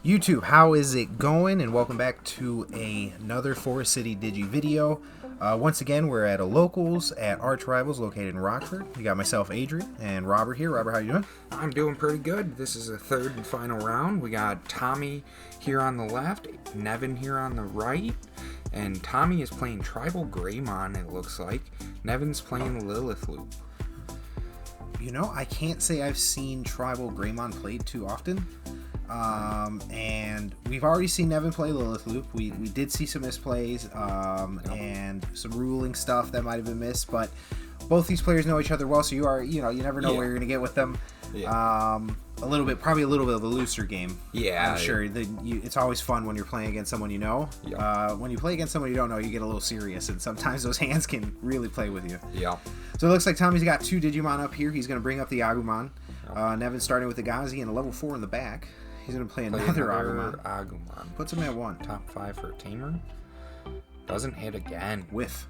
YouTube, how is it going? And welcome back to another Forest City Digi video. Once again, we're at a locals at Archrivals located in Rockford. We got myself, Adrian, and Robert here. Robert, how you doing? I'm doing pretty good. This is the third and final round. We got Tommy here on the left, Nevan here on the right, and Tommy is playing Tribal Greymon, it looks like. Nevan's playing Lilith Loop. You know, I can't say I've seen Tribal Greymon played too often. And we've already seen Nevan play Lilith Loop. We did see some misplays and some ruling stuff that might have been missed, but both these players know each other well, so you never know where you're gonna get with them. Probably a little bit of a looser game. Yeah, I'm sure. It's always fun when you're playing against someone you know. When you play against someone you don't know, you get a little serious, and sometimes those hands can really play with you. Yeah. So it looks like Tommy's got two Digimon up here. He's gonna bring up the Agubond. Nevan's starting with the Gazi and a level 4 in the back. He's going to play another Agumon. Puts him at 1. Top 5 for Tamer. Doesn't hit again. Whiff.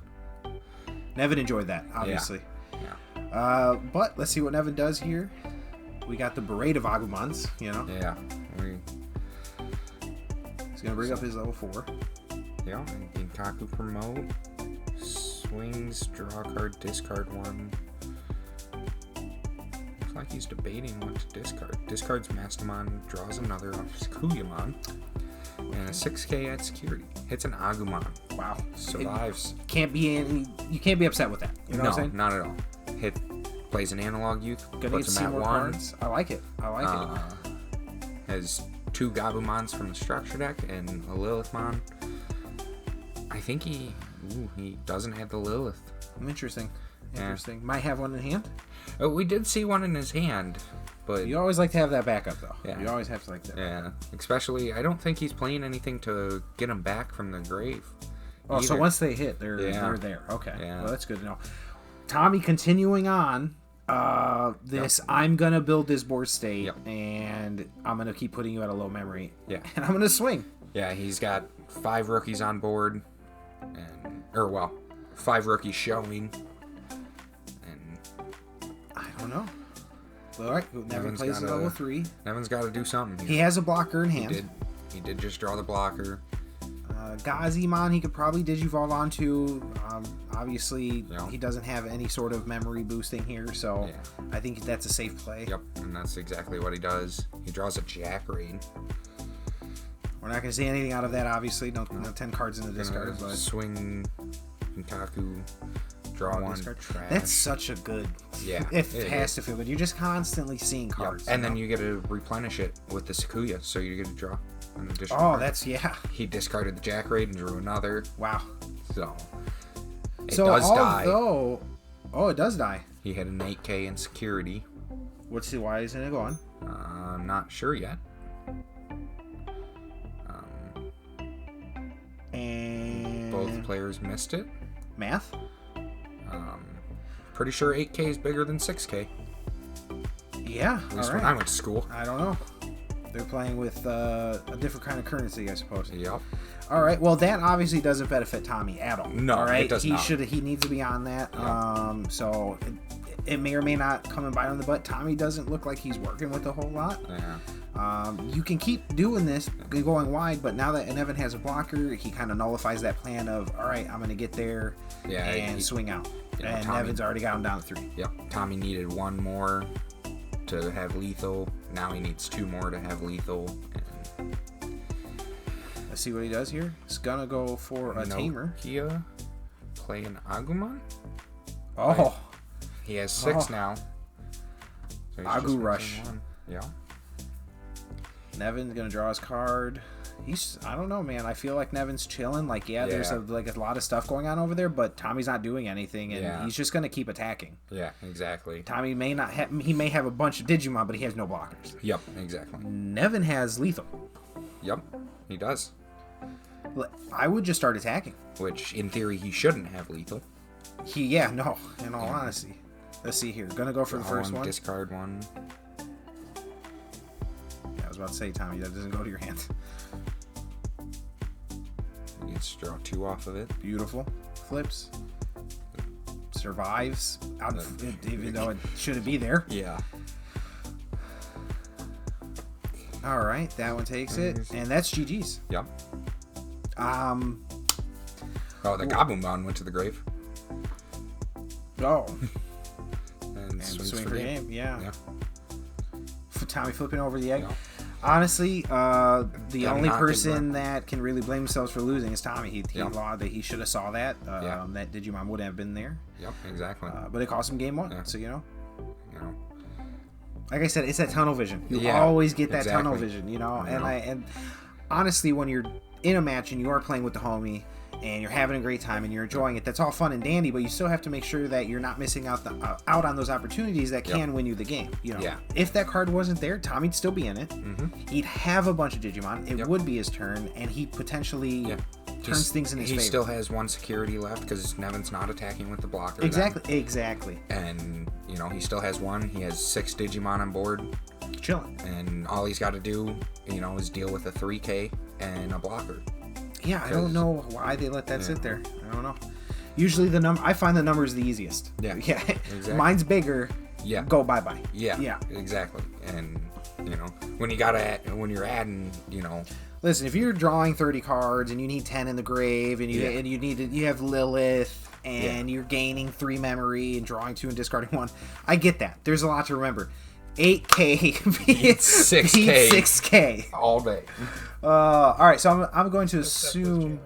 Nevan enjoyed that, obviously. Yeah. But let's see what Nevan does here. We got the Parade of Agumons, you know. Yeah. He's going to bring up his level 4. Yeah. And Kaku promote. Swings, draw a card, discard 1. Like he's debating what to discard. Discards Mastamon, draws another off Kuyamon, and a 6k at security. Hits an Agumon. Wow. Survives. You can't be upset with that. You know what I'm saying? Not at all. Plays an analog youth. Gonna puts him at 1. Cards. I like it. Has 2 Gabumons from the structure deck and a Lilithmon. I think he doesn't have the Lilith. Interesting. Might have one in hand. Oh, we did see one in his hand, but you always like to have that backup, though. Yeah. You always have to like that. Yeah, especially I don't think he's playing anything to get him back from the grave. Oh, so once they hit, they're there. Okay, yeah. Well, that's good to know. Tommy, continuing on this, I'm gonna build this board state, and I'm gonna keep putting you at a low memory. Yeah, and I'm gonna swing. Yeah, he's got 5 rookies on board, 5 rookies showing. I don't know. Well, all right, Nevan plays a level 3. Nevan's got to do something. He has a blocker in hand. He did just draw the blocker. Gazimon, he could probably Digivolve onto. Obviously, he doesn't have any sort of memory boosting here, so I think that's a safe play. Yep, and that's exactly what he does. He draws a Jack Raid. We're not going to see anything out of that, obviously. No 10 cards in the discard. But swing, Kaku. Draw 1. Trash. That's such a good. Yeah. It has to feel good. You're just constantly seeing cards. And then you get to replenish it with the Sakuya, so you get to draw an additional. Oh, card. He discarded the Jack Raid and drew another. Wow. So it does die. Oh, it does die. He had an 8k in security. Why isn't it going? I'm not sure yet. And both players missed it. Math? Pretty sure 8k is bigger than 6k. Yeah, at least when I went to school. I don't know. They're playing with a different kind of currency, I suppose. Yep. All right. Well, that obviously doesn't benefit Tommy at all. No, all right? It does not. He needs to be on that. Yep. So it may or may not come and bite on the butt. Tommy doesn't look like he's working with a whole lot. Yeah. You can keep doing this, going wide, but now that Nevan has a blocker, he kind of nullifies that plan of, all right, I'm going to get there and swing out. And Nevan's already got him down to 3. Yep. Tommy needed 1 more to have lethal. Now he needs 2 more to have lethal. And let's see what he does here. He's going to go for a Tamer. Kia play an Agumon. Oh. Right. He has 6 now. So Agu Rush. Yeah. Nevan's gonna draw his card. I don't know, man. I feel like Nevan's chilling. Like, there's a lot of stuff going on over there, but Tommy's not doing anything, and he's just gonna keep attacking. Yeah, exactly. Tommy may not have. He may have a bunch of Digimon, but he has no blockers. Yep, exactly. Nevan has lethal. Yep, he does. I would just start attacking. Which, in theory, he shouldn't have lethal. In all honesty. Let's see here. Gonna go for the first one. Discard 1. I was about to say, Tommy, that doesn't go to your hand. You can draw 2 off of it. Beautiful. Flips. Survives. Even though it shouldn't be there. Yeah. All right, that one takes it, and that's GG's. Yep. The Agubond went to the grave. Oh. and swing for game. Yeah. For Tommy flipping over the egg. Yeah. Honestly, the only person that can really blame themselves for losing is Tommy. He should have saw that. That Digimon would have been there. Yep, exactly. But it cost him game 1. Yeah. So like I said, it's that tunnel vision. You always get that tunnel vision, And honestly, when you're in a match and you are playing with the homie and you're having a great time and you're enjoying it, that's all fun and dandy. But you still have to make sure that you're not missing out on those opportunities that can win you the game. If that card wasn't there, Tommy'd still be in it. Mm-hmm. He'd have a bunch of Digimon. It would be his turn, and he potentially turns things in his favor. He still has 1 security left because Nevan's not attacking with the blocker. Exactly. And he still has 1. He has 6 Digimon on board, chilling. And all he's got to do, is deal with a 3K and a blocker. Yeah, I don't know why they let that sit there. I don't know. Usually I find the number is the easiest. Yeah. Exactly. Mine's bigger. Yeah. Go bye-bye. Yeah. Exactly. And when you're adding, Listen, if you're drawing 30 cards and you need 10 in the grave and you have Lilith and you're gaining 3 memory and drawing 2 and discarding 1, I get that. There's a lot to remember. 8K beats 6K all day. All right, so I'm going to assume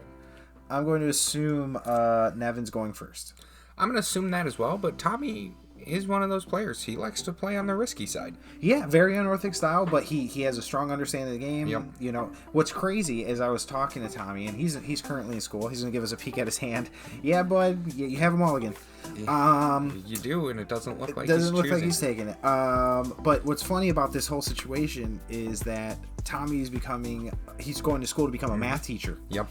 Nevan's going first. I'm going to assume that as well, but Tommy is one of those players. He likes to play on the risky side. Yeah, very unorthodox style, but he has a strong understanding of the game. Yep. What's crazy is I was talking to Tommy, and he's currently in school. He's going to give us a peek at his hand. Yeah, bud, you have him all again. You do, and it doesn't look like he's taking it. But what's funny about this whole situation is that Tommy's he's going to school to become a math teacher. Yep.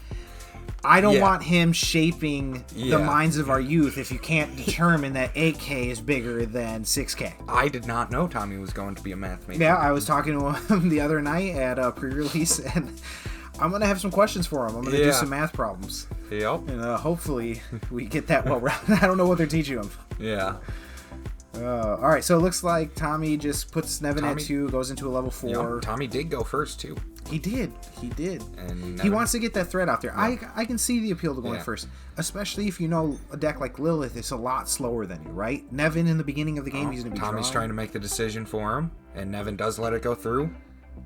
I don't want him shaping the minds of our youth if you can't determine that 8K is bigger than 6K. I did not know Tommy was going to be a math major. Yeah, I was talking to him the other night at a pre-release, and I'm going to have some questions for him. I'm going to do some math problems. Yep. And hopefully we get that well-rounded. I don't know what they're teaching him. Yeah. All right, so it looks like Tommy just puts Nevan at 2, goes into a level 4. Yep. Tommy did go first, too. He did. And he wants to get that threat out there. Yeah. I can see the appeal to going first, especially if you know a deck like Lilith is a lot slower than you, right? Nevan in the beginning of the game, he's going to be Tommy's trying to make the decision for him, and Nevan does let it go through.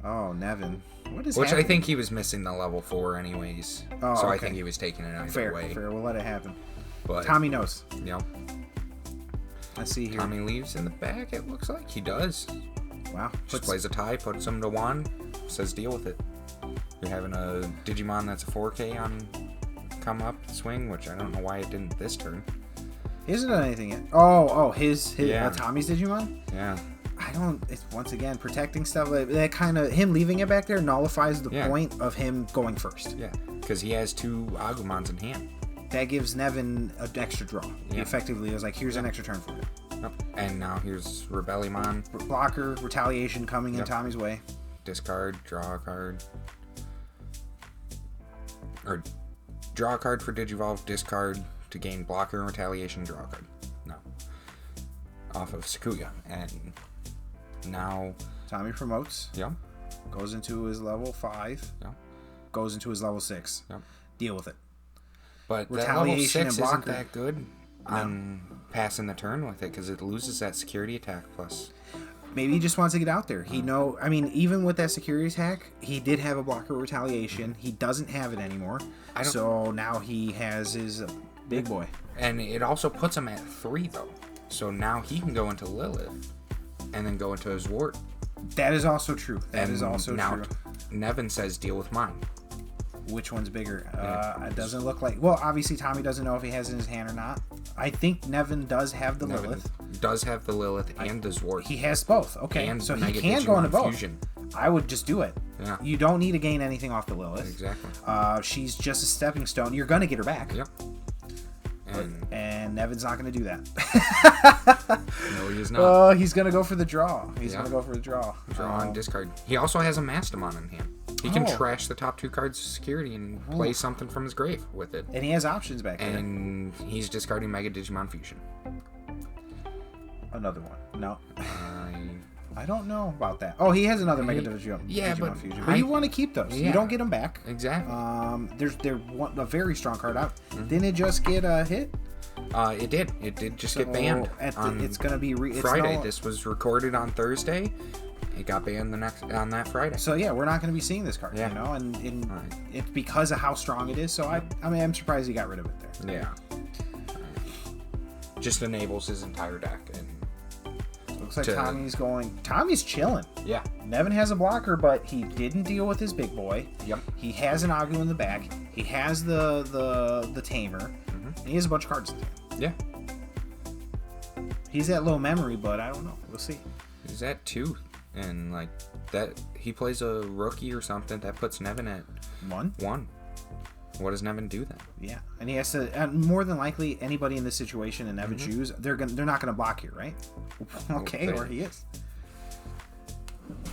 Oh, Nevan. What is Which happening? I think he was missing the level 4 anyways. Oh, so okay. I think he was taking it either way. Fair. We'll let it happen. But Tommy knows. Yep. Let's see here. Tommy leaves in the back, it looks like. He does. Wow. Just plays a tie, puts him to 1, says deal with it. You're having a Digimon that's a 4K on come up swing, which I don't know why it didn't this turn. He hasn't done anything yet. His Tommy's Digimon? Yeah. It's once again protecting stuff. That kind of, him leaving it back there nullifies the point of him going first. Yeah, because he has 2 Agumons in hand. That gives Nevan an extra draw. Yeah. He effectively was like, here's an extra turn for you. Yep. And now here's Rebellymon. Blocker, retaliation coming in Tommy's way. Discard, draw a card. Or draw a card for Digivolve, discard to gain blocker and retaliation, draw a card. No. Off of Sakuya. And now Tommy promotes. Yeah. Goes into his level 5. Yeah. Goes into his level 6. Yeah. Deal with it. But retaliation that level 6 and blocker isn't that good on passing the turn with it because it loses that security attack plus. Maybe he just wants to get out there. Even with that security attack, he did have a blocker retaliation. He doesn't have it anymore. So now he has his big boy. And it also puts him at 3 though. So now he can go into Lilith and then go into his ward. That is also true. Now Nevan says deal with mine. Which one's bigger? It doesn't look like... Well, obviously Tommy doesn't know if he has it in his hand or not. I think Nevan does have the Lilith. Does have the Lilith and the Zwart. He has both. Okay, and so Mega he can Digimon go into both. Fusion. I would just do it. Yeah. You don't need to gain anything off the Lilith. Exactly. She's just a stepping stone. You're going to get her back. Yep. And Nevan's not going to do that. No, he is not. He's going to go for the draw. Draw on discard. He also has a Mastamon in hand. He can trash the top 2 cards of security and play something from his grave with it. And he has options back there. And he's discarding Mega Digimon Fusion. Another one. No. I don't know about that. Oh, he has another Mega Digimon Fusion. But you want to keep those. Yeah. You don't get them back. Exactly. They're a very strong card out. Didn't it just get hit? It did. It did just get banned. It's going to be Friday. This was recorded on Thursday. It got banned on that Friday. So yeah, we're not going to be seeing this card, you know, and it's because of how strong it is. So I mean, I'm surprised he got rid of it there. Yeah. Just enables his entire deck, and looks like Tommy's chilling. Yeah. Nevan has a blocker, but he didn't deal with his big boy. Yep. He has an Agu in the back. He has the tamer. And he has a bunch of cards in there. Yeah. He's at low memory, but I don't know. We'll see. He's at 2. And like that, he plays a rookie or something that puts Nevan at 1. What does Nevan do then? Yeah, and he has to. More than likely, anybody in this situation in Nevan's shoes, they're not gonna block here, right? Okay, or he is.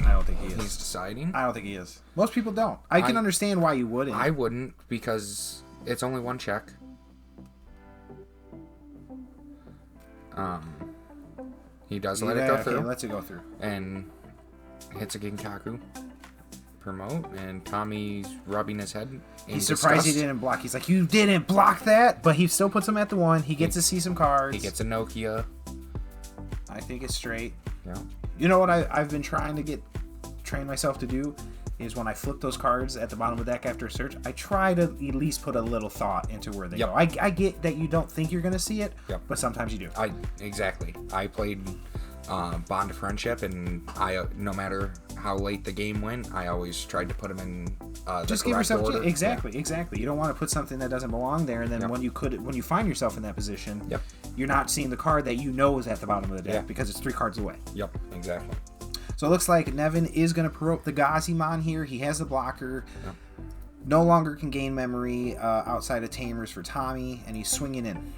I don't think he is. He's deciding. I don't think he is. Most people don't. I can understand why you wouldn't. I wouldn't, because it's only one check. He does let it go through. He lets it go through. And hits a Ginkaku promote, and Tommy's rubbing his head. He's surprised he didn't block. He's like, you didn't block that, but he still puts him at the 1. He gets to see some cards. He gets a Nokia. I think it's straight. Yeah. You know what I've been trying to train myself to do is when I flip those cards at the bottom of the deck after a search, I try to at least put a little thought into where they go. I get that you don't think you're going to see it, but sometimes you do. Exactly. I played Bond of Friendship, and no matter how late the game went, I always tried to put them in just give yourself order. Exactly. You don't want to put something that doesn't belong there, and then when you find yourself in that position, you're not seeing the card that you know is at the bottom of the deck because it's 3 cards away. Yep, exactly. So it looks like Nevan is going to promote the Gazimon here. He has the blocker. Yep. No longer can gain memory outside of Tamers for Tommy, and he's swinging in.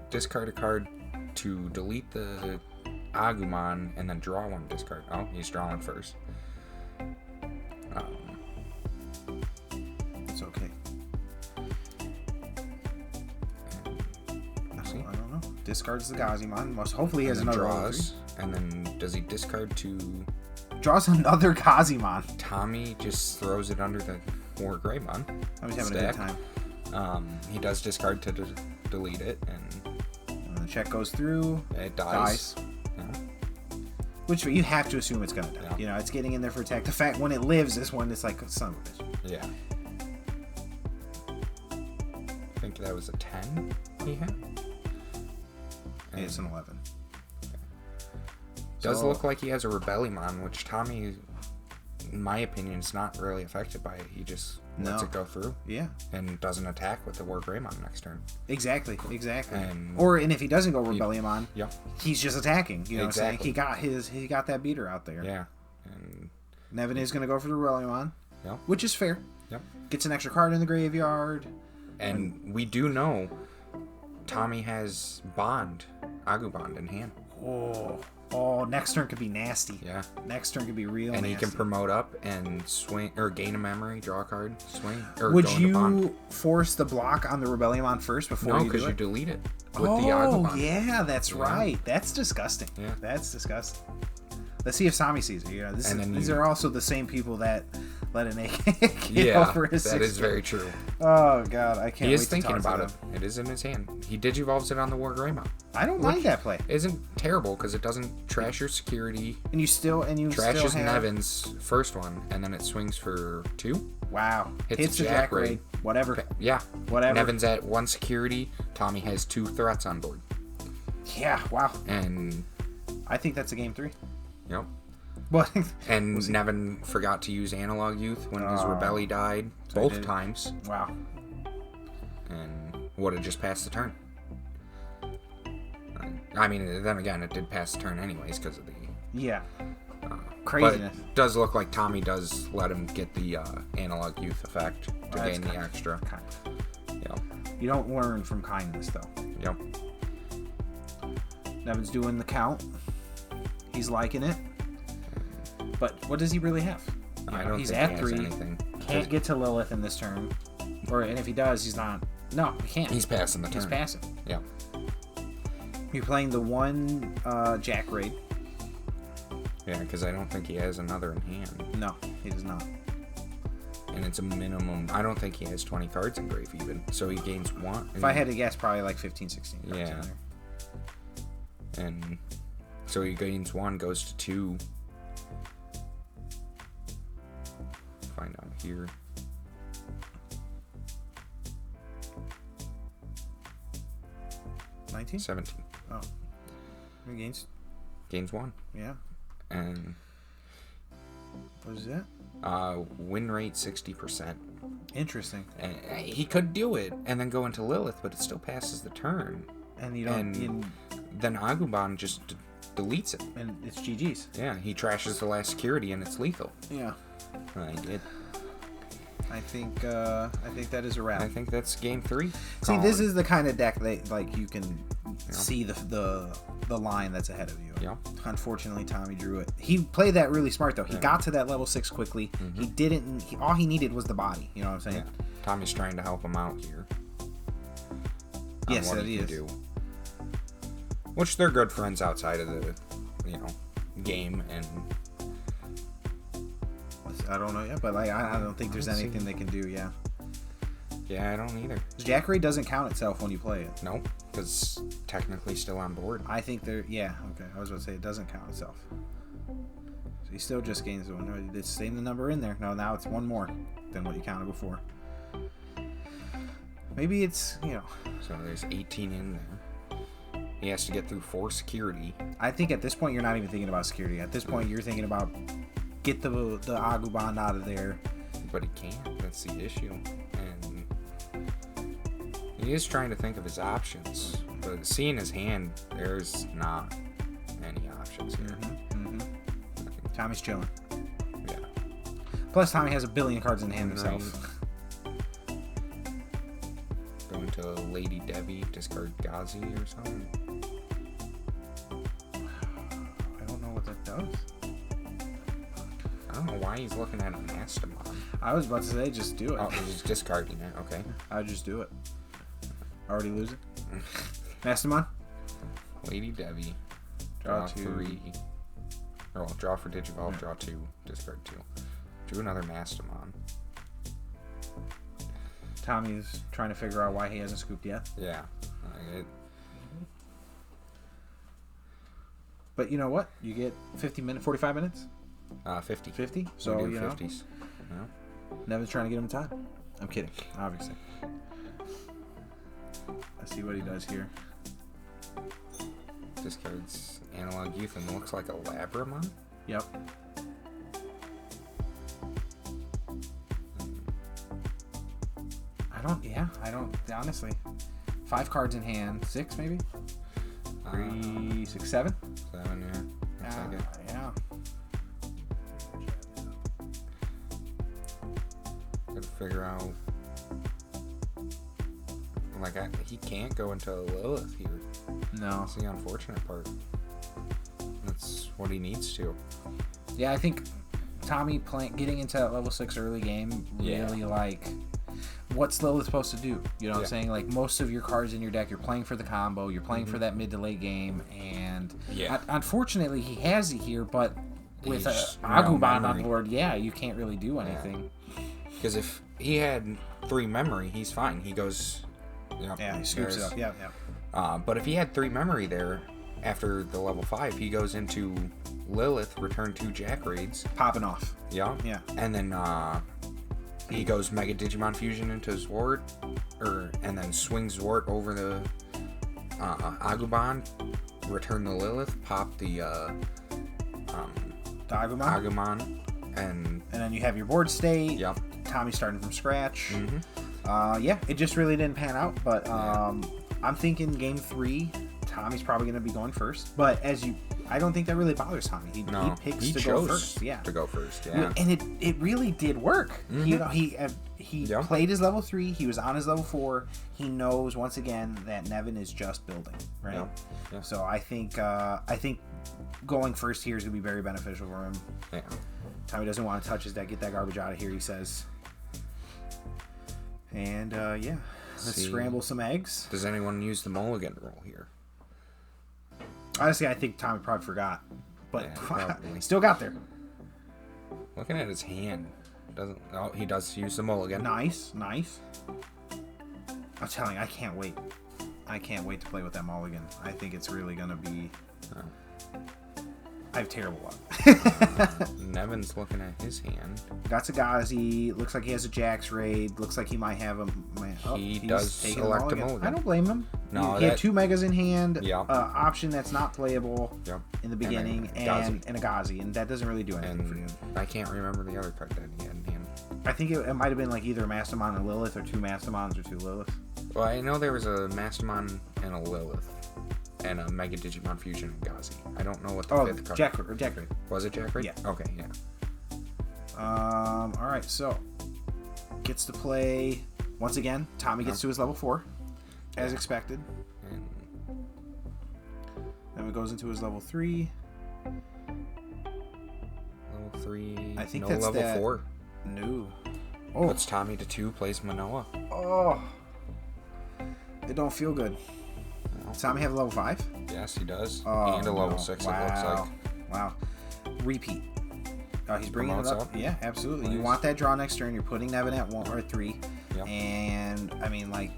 Discard a card to delete the Agumon, and then draw 1 discard. Oh, he's drawing first. It's okay. I don't know. Discards the Gazimon. Hopefully he has another draws. And then does he discard to... Draws another Gazimon. Tommy just throws it under the War Greymon. He's having a good time. He does discard to delete it, and the check goes through. It dies. Yeah. Which you have to assume it's going to die. Yeah. You know, it's getting in there for attack. The fact when it lives is when it's like, son of a bitch. Yeah. I think that was a 10 he had. It's an 11. Does look like he has a Rebellion, which Tommy, in my opinion, is not really affected by it. He just lets it go through. Yeah. And doesn't attack with the War Greymon next turn. Exactly. And if he doesn't go Rebellion, he's just attacking. You know what I'm saying? He got that beater out there. Yeah. And Nevan is going to go for the Rebellion, which is fair. Yep. Gets an extra card in the graveyard. And we do know Tommy has Agubond in hand. Oh, next turn could be nasty. Yeah. Next turn could be real nasty. And he can promote up and swing, or gain a memory, draw a card, swing. Or would you force the block on the Rebellion first before you do it? No, because you delete it with the Agubond. Oh, yeah, that's right. That's disgusting. Yeah. That's disgusting. Let's see if Sami sees it. You know, these are also the same people that let an AK over his 6. That is very true. Oh, God, I can't wait to talk to him. He is thinking about it. It is in his hand. He digivolves it on the War Greymon. I don't mind that play. Isn't terrible because it doesn't trash your security. And you still trashes Nevan's first one, and then it swings for 2. Wow. Hits the Jack Raid. Whatever. Yeah. Whatever. Nevan's at 1 security. Tommy has 2 threats on board. Yeah, wow. And I think that's a game 3. Yep. But and Nevan forgot to use Analog Youth when his Rebelli died both times. Wow. And would have just passed the turn. I mean, then again, it did pass the turn anyways because of the... Yeah. Craziness. But it does look like Tommy does let him get the Analog Youth effect to gain the extra. Yep. You don't learn from kindness, though. Yep. Nevan's doing the count. He's liking it. But what does he really have? I don't he's think at he 3. has anything. Can't get to Lilith in this turn. And if he does, he's not... No, he can't. He's passing the turn. He's passing. Yeah. You're playing the 1 Jack Raid. Yeah, because I don't think he has another in hand. No, he does not. And it's a minimum. I don't think he has 20 cards in grave even. So he gains 1. If I had to guess, probably like 15, 16 cards in there. And so he gains 1, goes to 2. Find out here. $19? 17. Oh. He Gains 1. Yeah. And what is that? Win rate 60%. Interesting. And he could do it and then go into Lilith, but it still passes the turn. And you don't. Then Agubond just deletes it. And it's GG's. Yeah, he trashes the last security and it's lethal. Yeah. I think that is a wrap. I think that's game 3. See, this is the kind of deck that like you can see the line that's ahead of you. Yeah. Unfortunately, Tommy drew it. He played that really smart though. He got to that level 6 quickly. He didn't. All he needed was the body. You know what I'm saying? Yeah. Tommy's trying to help him out here. Yes, that he is. Do. Which they're good friends outside of the, game, and I don't know yet, but like I don't think there's anything they can do. Yeah. Yeah, I don't either. Jack Ray doesn't count itself when you play it. Nope, because technically still on board. I think they're okay. I was about to say it doesn't count itself. So he still just gains 1. It's saying the number in there. No, now it's 1 more than what you counted before. Maybe it's So there's 18 in there. He has to get through 4 security. I think at this point you're not even thinking about security. At this point you're thinking about get the Agubond out of there. But he can't. That's the issue. And he is trying to think of his options. But seeing his hand, there's not any options here. Tommy's chilling. Yeah. Plus Tommy has a billion cards in hand himself. Going to Lady Debbie, discard Gazi or something. I don't know what that does. I don't know why he's looking at a Mastamon. I was about to say, just do it. Oh, he's discarding it. Okay. I'd just do it. Already losing. Mastamon? Lady Debbie. Draw 3. Or well, draw for Digivolve, draw 2, discard 2. Drew another Mastamon. Tommy's trying to figure out why he hasn't scooped yet. Yeah. But you know what? You get 45 minutes? 50. 50? So, 50s. Nevan's trying to get him time. I'm kidding, obviously. Let's see what he does here. Discards Analog Youth and looks like a Labramon? Yep. I don't, honestly. 5 cards in hand. 6, maybe? 3, 6, 7? 7, yeah. Looks like it. Yeah. Gotta figure out. He can't go into Lilith here. No. That's the unfortunate part. That's what he needs to. Yeah, I think Tommy getting into that level 6 early game really what's Lilith supposed to do? You know what I'm saying? Like most of your cards in your deck, you're playing for the combo, you're playing for that mid to late game, and unfortunately he has it here, but with Agubond on board, you can't really do anything. Because if he had 3 memory, he's fine. He goes, he scoops it up. Yeah. But if he had 3 memory there after the level 5, he goes into Lilith, return 2 Jack Raids, popping off. Yeah. And then he goes Mega Digimon Fusion into Zwart, and then swings Zwart over the Agubond, return the Lilith, pop the Agumon, and then you have your board state. Yep. Tommy's starting from scratch. It just really didn't pan out, but I'm thinking game 3, Tommy's probably going to be going first. But I don't think that really bothers Tommy. He picks to go first. Yeah, to go first. Yeah, and it really did work. He played his level 3. He was on his level 4. He knows once again that Nevan is just building, right? Yeah. So I think going first here is going to be very beneficial for him. Yeah. Tommy doesn't want to touch his deck. Get that garbage out of here, he says. And let's scramble some eggs. Does anyone use the mulligan roll here? Honestly, I think Tommy probably forgot. but probably. still got there. Looking at his hand, doesn't. Oh, he does use the mulligan. Nice. I'm telling you, I can't wait. I can't wait to play with that mulligan. I think it's really gonna be. I have terrible luck. Nevan's looking at his hand. Got Sagazi. Looks like he has a Jax raid. Looks like he might have a. He does select a mulligan. I don't blame him. No, he had 2 megas in hand. Yep. Option that's not playable. Yep. In the beginning, and a Gazi, and that doesn't really do anything for you. I can't remember the other card that he had in hand. I think it might have been like either a Mastamon and Lilith, or 2 Mastamons or 2 Liliths. Well, I know there was a Mastamon and a Lilith, and a Mega Digimon Fusion and Gazi. I don't know what the 5th card. Jack Raid. Was it Jack Raid? Yeah. Okay, yeah. All right, so gets to play once again. Tommy gets to his level 4, as expected. And then it goes into his level 3. Level 3. I think no that's level 4. No. Oh. Puts Tommy to 2, plays Manoa. Oh. It don't feel good. No. Does Tommy have a level 5? Yes, he does. Oh, and a level 6, wow. it looks like. Wow. Repeat. He's bringing it up. Yeah, absolutely. Nice. You want that draw next turn. You're putting Nevan at 1 or 3. Yep. And, I mean, like...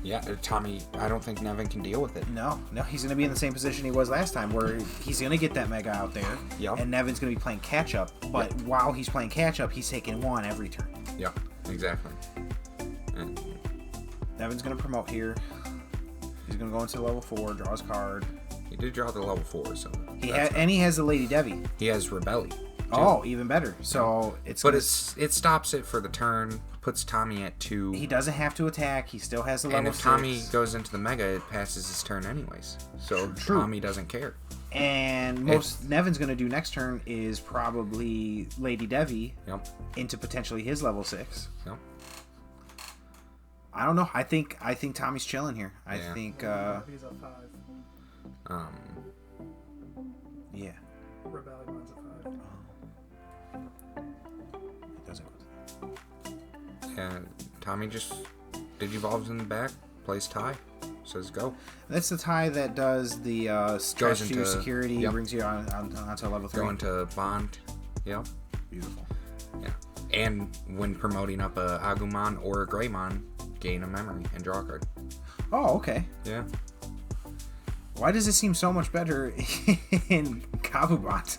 Yeah, Tommy, I don't think Nevan can deal with it. No, he's going to be in the same position he was last time, where he's going to get that Mega out there. Yep. And Nevan's going to be playing catch-up. But while he's playing catch-up, he's taking 1 every turn. Yeah, exactly. And Nevan's going to promote here. He's going to go into level 4, draw his card. he did draw the level 4, so... He has the Lady Devi. He has Rebelli. Oh, even better. So it's... But it stops it for the turn, puts Tommy at 2. He doesn't have to attack. He still has the level 6. And if Tommy goes into the Mega, it passes his turn anyways. So True. Tommy doesn't care. And most Nevan's going to do next turn is probably Lady Devi into potentially his level 6. Yep. I don't know. I think Tommy's chilling here. I think... He's a 5. Yeah. Rebellion's a 5. It doesn't go. Yeah, Tommy just digivolves in the back, plays tie, says go. That's the tie that does the stretch to your security, brings you onto level 3. Go into bond. Yep. Beautiful. Yeah. And when promoting up a Agumon or a Greymon, gain a memory and draw a card. Oh, okay. Yeah. Why does it seem so much better in Agubond?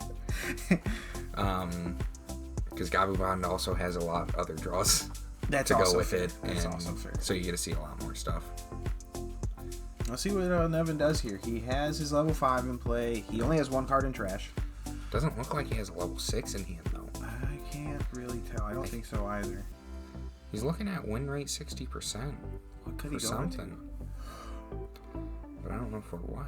Because Agubond also has a lot of other draws That's to go also with fair. it. That's and also fair. So you get to see a lot more stuff. Let's see what Nevan does here. He has his level 5 in play. He only has 1 card in trash. Doesn't look like he has a level 6 in hand, though. I can't really tell. I don't think so either. He's looking at win rate 60%. What could he go something? into? But I don't know for what.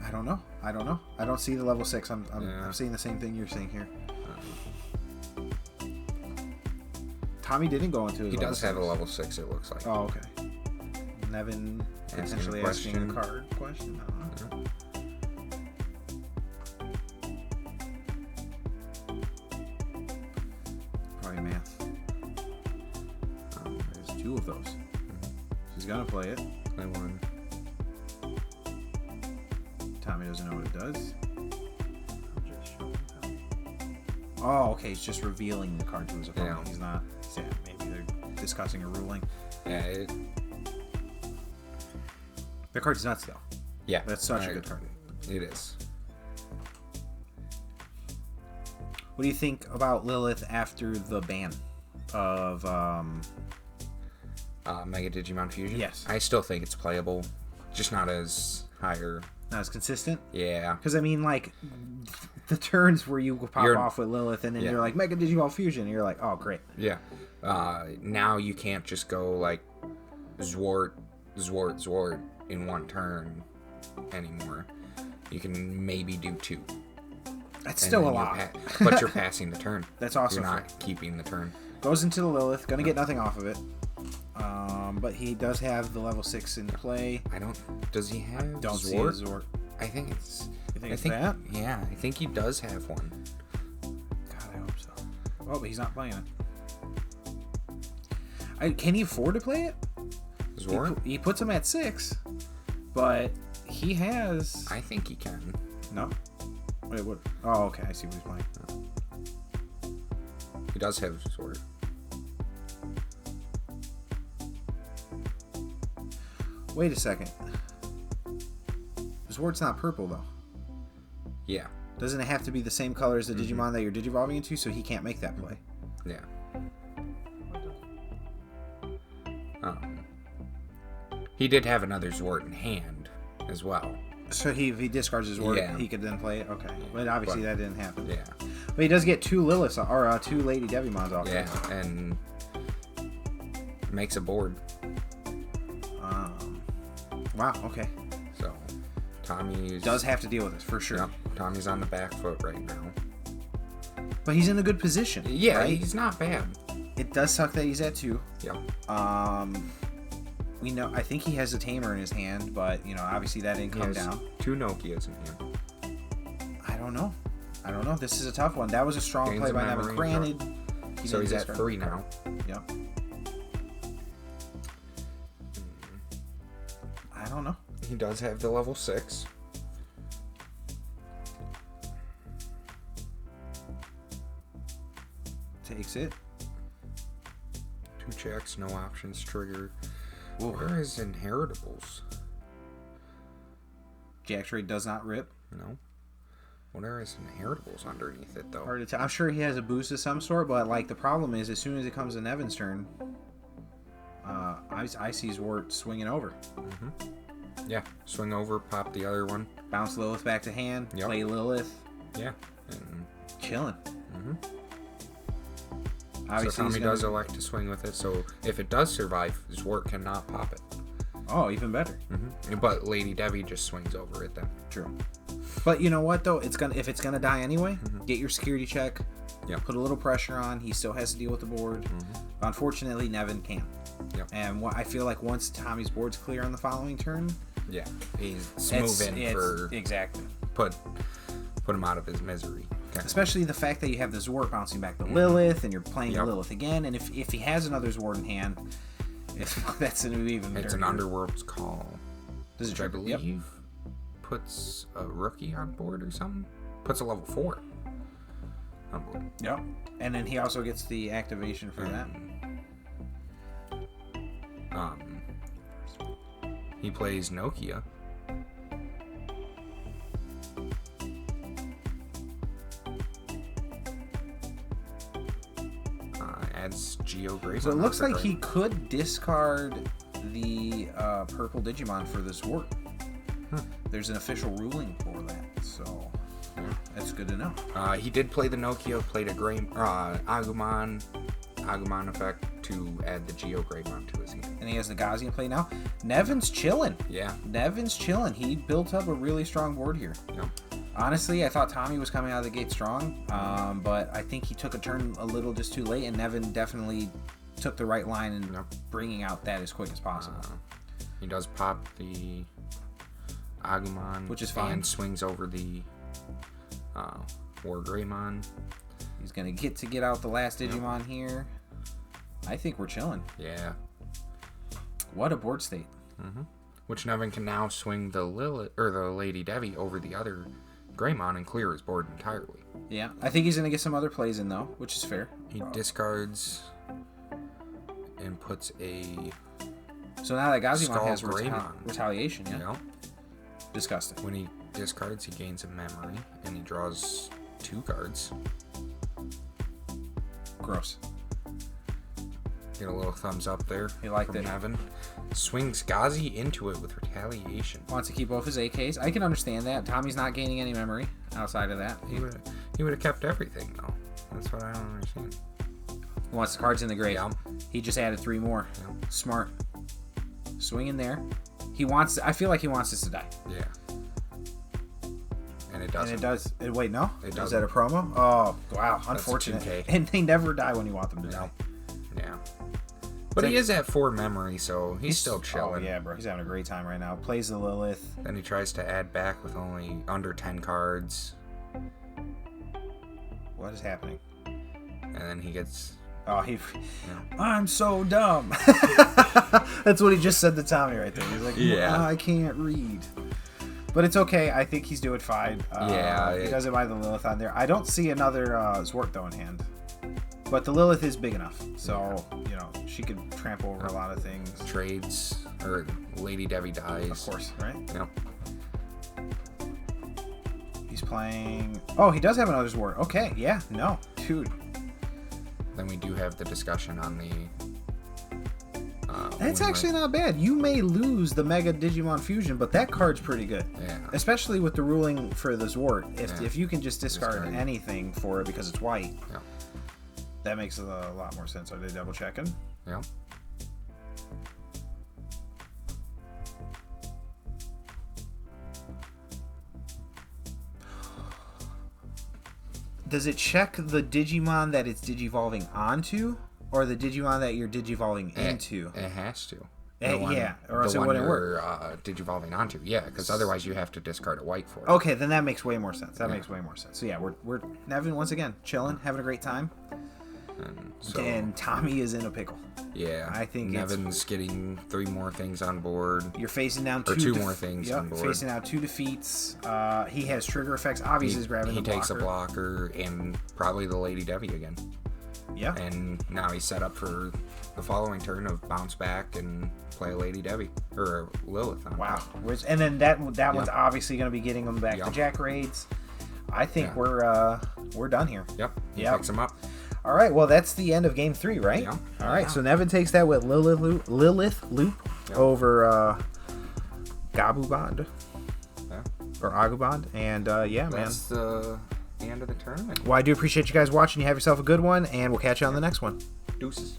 I don't know. I don't see the level 6. I'm seeing the same thing you're seeing here. Tommy didn't go into his He level does 6. have a level 6, it looks like. Oh, okay. Nevan potentially asking a card question. I don't know. Probably math. There's 2 of those. He's gonna play it. Play 1. Tommy doesn't know what it does. I'm just showing Tommy. Oh, okay. He's just revealing the card to his opponent. Yeah. He's not. Yeah, maybe they're discussing a ruling. Yeah, The card's nuts, though. yeah. That's such a good card. It is. What do you think about Lilith after the ban of Mega Digimon Fusion? Yes. I still think it's playable, just not as higher. not as consistent? Yeah. Because, I mean, like, the turns where you pop off with Lilith and then you're like, Mega Digimon Fusion, and you're like, oh, great. Yeah. Now you can't just go, like, Zwart in one turn anymore. You can maybe do 2. That's still a lot. But you're passing the turn. That's also You're not keeping the turn. Goes into the Lilith. Gonna get nothing off of it. But he does have the level 6 in play. Does he have Don't Zwart? see a Zwart. I think it's... You think it's that? Yeah, I think he does have one. God, I hope so. Oh, but he's not playing it. Can he afford to play it? Zord? He puts him at 6, but he has... I think he can. No? Wait, what? Oh, okay. I see what he's playing. He does have Zord. Wait a second. Zord's not purple, though. Yeah. Doesn't it have to be the same color as the Digimon that you're Digivolving into, so he can't make that play? Yeah. He did have another Zord in hand as well. So if he discards his Zord, he could then play it? Okay. But obviously that didn't happen. Yeah. But he does get 2 Liliths, or 2 Lady Devimons off. Yeah, and makes a board. Wow, okay. So, Tommy does have to deal with this, for sure. Yep, Tommy's on the back foot right now. But he's in a good position. Yeah, right? He's not bad. It does suck that he's at 2. Yep. We know. I think he has a Tamer in his hand, but obviously that didn't come down. 2 Nokias in hand. I don't know. This is a tough one. That was a strong play by Nevan. Granted, so he's at 3 now. Yep. I don't know. He does have the level 6. Takes it. 2 checks, no options, trigger. Ooh. Where is inheritables? Jack trade does not rip. No. What are his inheritables underneath it, though? Hard to tell. I'm sure he has a boost of some sort, but the problem is, as soon as it comes to Nevan's turn, I see Zwart swinging over. Yeah, swing over, pop the other one. Bounce Lilith back to hand, play Lilith. Yeah. And chilling. Obviously, so Tommy does elect to swing with it, so if it does survive, Zwart cannot pop it. Oh, even better. But Lady Debbie just swings over it then. True. But you know what, though? If it's gonna die anyway, get your security check. Yeah. Put a little pressure on. He still has to deal with the board. Unfortunately, Nevan can't. Yep. And I feel like once Tommy's board's clear on the following turn, he's moving for exactly put him out of his misery. Okay. Especially the fact that you have the Zwart bouncing back to Lilith, and you're playing Lilith again. And if he has another Zwart in hand, that's an even. It's an Underworld's Call. Does it? I believe puts a rookie on board or something. Puts a level 4 on board. Yep. And then he also gets the activation for that. He plays Nokia. Adds Geo Greymon. So it looks like he could discard the purple Digimon for this work. There's an official ruling for that, so that's good to know. He did play the Nokia, played a Agumon effect to add the Geo Greymon to his hand. And he has the Gazi in play now. Nevan's chilling. Yeah. Nevan's chilling. He built up a really strong board here. Yep. Honestly, I thought Tommy was coming out of the gate strong, but I think he took a turn a little just too late, and Nevan definitely took the right line in bringing out that as quick as possible. He does pop the Agumon, which is fine, and swings over the War Greymon. He's going to get out the last Digimon here. I think we're chilling. Yeah. What a board state. Which Nevan can now swing the Lilith or the Lady Devi over the other Greymon and clear his board entirely. Yeah, I think he's going to get some other plays in though, which is fair. He discards and puts a. So now that Gazimon Skull has Greymon. retaliation, yeah. Yep. Disgusting. When he discards, he gains a memory and he draws 2 cards. Gross. Get a little thumbs up there. He liked it. Nevan. Swings Gazi into it with retaliation. Wants to keep both his AKs. I can understand that. Tommy's not gaining any memory outside of that. He would have kept everything though. That's what I don't understand. He wants the cards in the grave. Yeah. He just added 3 more. Yeah. Smart. Swing in there. He wants. I feel like he wants this to die. Yeah. And it doesn't. And it does. Wait, no. It doesn't. Is that a promo? Oh, wow. Unfortunate. 2K. And they never die when you want them to die. Yeah. But he is at 4 memory, so he's still chilling. Oh, yeah, bro. He's having a great time right now. Plays the Lilith. Then he tries to add back with only under 10 cards. What is happening? And then he gets Oh, I'm so dumb. That's what he just said to Tommy right there. He's like, Yeah. I can't read. But it's okay. I think he's doing fine. He doesn't mind the Lilith on there. I don't see another Zwart though in hand. But the Lilith is big enough. So, you know, she could trample over a lot of things. Trades, or Lady Devi dies. Of course, right? Yep. He's playing... Oh, he does have another Zwart. Okay, yeah, no. Dude. Then we do have the discussion on the... That's actually not bad. You may lose the Mega Digimon Fusion, but that card's pretty good. Yeah. Especially with the ruling for the Zwart. If you can just discard anything for it because it's white, that makes a lot more sense. Are they double checking? Yeah. Does it check the Digimon that it's digivolving onto, or the Digimon that you're digivolving into? It has to. Yeah, or else it wouldn't work. Digivolving onto, yeah, because otherwise you have to discard a white for it. Okay, then that makes way more sense. Makes way more sense. So yeah, we're Nevan once again chilling, having a great time, and Tommy is in a pickle. Yeah, I think Nevan's getting 3 more things on board. You're facing down two more things on board. Facing down 2 defeats. He has trigger effects. Obviously, he's grabbing the blocker. He takes a blocker and probably the Lady Devi again. Yeah. And now he's set up for the following turn of bounce back and play a Lady Devi or a Lilith. Wow. And then that one's obviously going to be getting him back to Jack raids. I think we're done here. Yep. He picks him up. All right. Well, that's the end of game 3, right? Yeah. All right. So Nevan takes that with Lilith loop over Agubond. Yeah. Or Agubond. And man. That's the end of the tournament. Well, I do appreciate you guys watching. You have yourself a good one, and we'll catch you on the next one. Deuces.